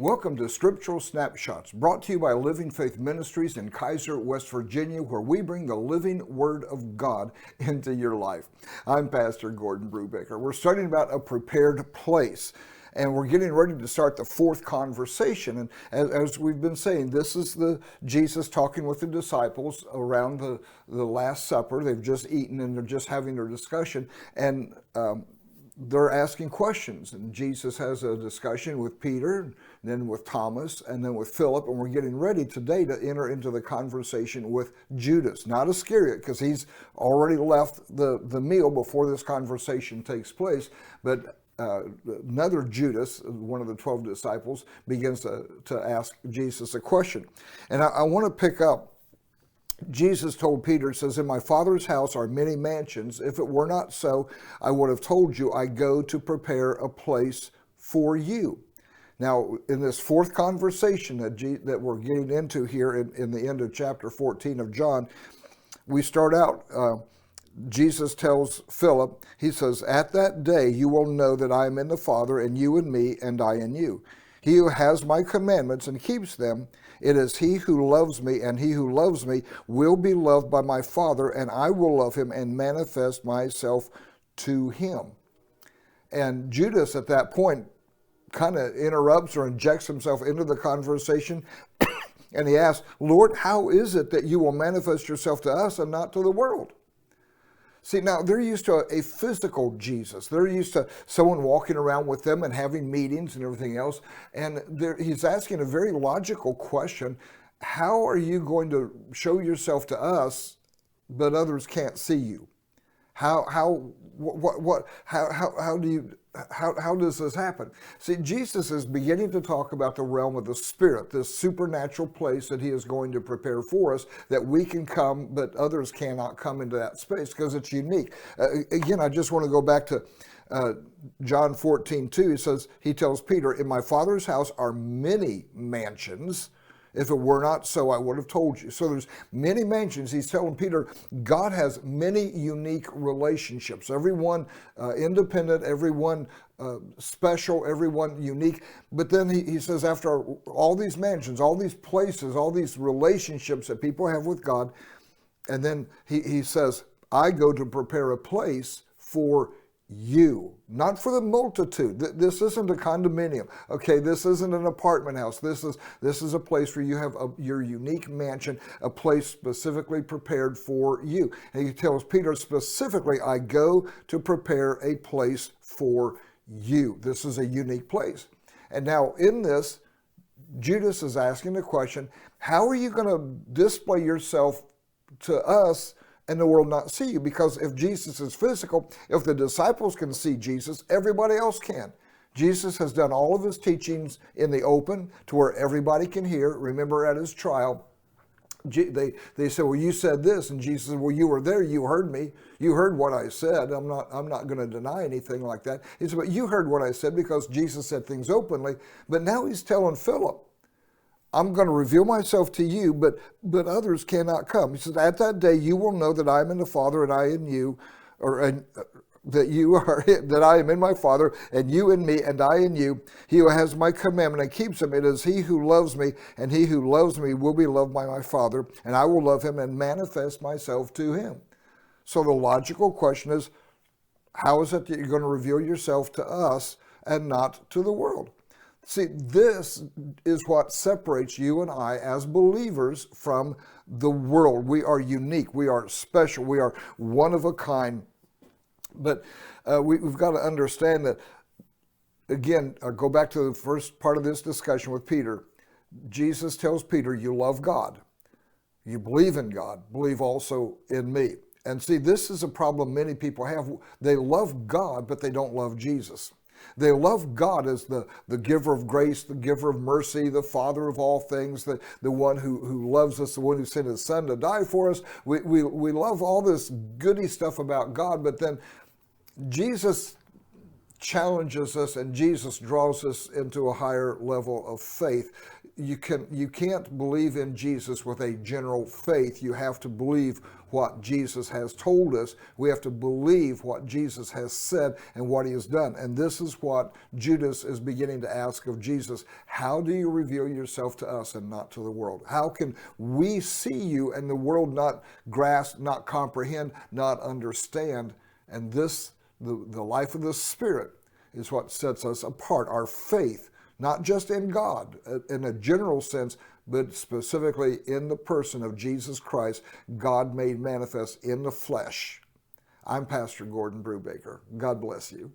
Welcome to Scriptural Snapshots, brought to you by Living Faith Ministries in Kaiser, West Virginia, where we bring the living Word of God into your life. I'm Pastor Gordon Brubaker. We're studying about a prepared place, and we're getting ready to start the fourth conversation. And as we've been saying, this is Jesus talking with the disciples around the Last Supper. They've just eaten and they're just having their discussion, and they're asking questions, and Jesus has a discussion with Peter, then with Thomas, and then with Philip, and we're getting ready today to enter into the conversation with Judas, not Iscariot, because he's already left the meal before this conversation takes place, but another Judas, one of the 12 disciples, begins to ask Jesus a question. And I want to pick up, Jesus told Peter, says, "In my Father's house are many mansions. If it were not so, I would have told you, I go to prepare a place for you." Now, in this fourth conversation that we're getting into here in the end of chapter 14 of John, we start out, Jesus tells Philip, he says, "At that day you will know that I am in the Father, and you in me, and I in you. He who has my commandments and keeps them, it is he who loves me, and he who loves me will be loved by my Father, and I will love him and manifest myself to him." And Judas at that point kind of interrupts or injects himself into the conversation, and he asks, "Lord, how is it that you will manifest yourself to us and not to the world?" See, now they're used to a physical Jesus. They're used to someone walking around with them and having meetings and everything else. And he's asking a very logical question. How are you going to show yourself to us, but others can't see you? How does this happen? See, Jesus is beginning to talk about the realm of the Spirit, this supernatural place that he is going to prepare for us, that we can come, but others cannot come into that space because it's unique. Again, I just want to go back to John 14:2. He tells Peter, "In my Father's house are many mansions. If it were not so, I would have told you." So there's many mansions. He's telling Peter, God has many unique relationships, everyone independent, everyone special, everyone unique. But then he says, after all these mansions, all these places, all these relationships that people have with God, and then he says, "I go to prepare a place for you," not for the multitude. This isn't a condominium. Okay, this isn't an apartment house. This is a place where you have your unique mansion, a place specifically prepared for you. And he tells Peter specifically, "I go to prepare a place for you." This is a unique place. And now in this, Judas is asking the question, how are you going to display yourself to us and the world not see you? Because if Jesus is physical, if the disciples can see Jesus, everybody else can. Jesus has done all of his teachings in the open to where everybody can hear. Remember at his trial, they said, "Well, you said this," and Jesus said, "Well, you were there, you heard me, you heard what I said. I'm not going to deny anything like that." He said, "But you heard what I said," because Jesus said things openly. But now he's telling Philip, "I'm going to reveal myself to you, but others cannot come." He says, "At that day you will know that I am in the Father and I in you, that I am in my Father and you in me and I in you. He who has my commandment and keeps them, it is he who loves me, and he who loves me will be loved by my Father, and I will love him and manifest myself to him." So the logical question is, how is it that you're going to reveal yourself to us and not to the world? See, this is what separates you and I as believers from the world. We are unique. We are special. We are one of a kind. But we've got to understand that, again, go back to the first part of this discussion with Peter. Jesus tells Peter, "You love God. You believe in God. Believe also in me." And see, this is a problem many people have. They love God, but they don't love Jesus. They love God as the giver of grace, the giver of mercy, the Father of all things, the one who loves us, the one who sent his Son to die for us. We love all this goody stuff about God, but then Jesus challenges us, and Jesus draws us into a higher level of faith. You can't believe in Jesus with a general faith. You have to believe what Jesus has told us. We have to believe what Jesus has said and what he has done. And this is what Judas is beginning to ask of Jesus. How do you reveal yourself to us and not to the world? How can we see you and the world not grasp, not comprehend, not understand? And this, the life of the Spirit, is what sets us apart. Our faith, not just in God in a general sense, but specifically in the person of Jesus Christ, God made manifest in the flesh. I'm Pastor Gordon Brubaker. God bless you.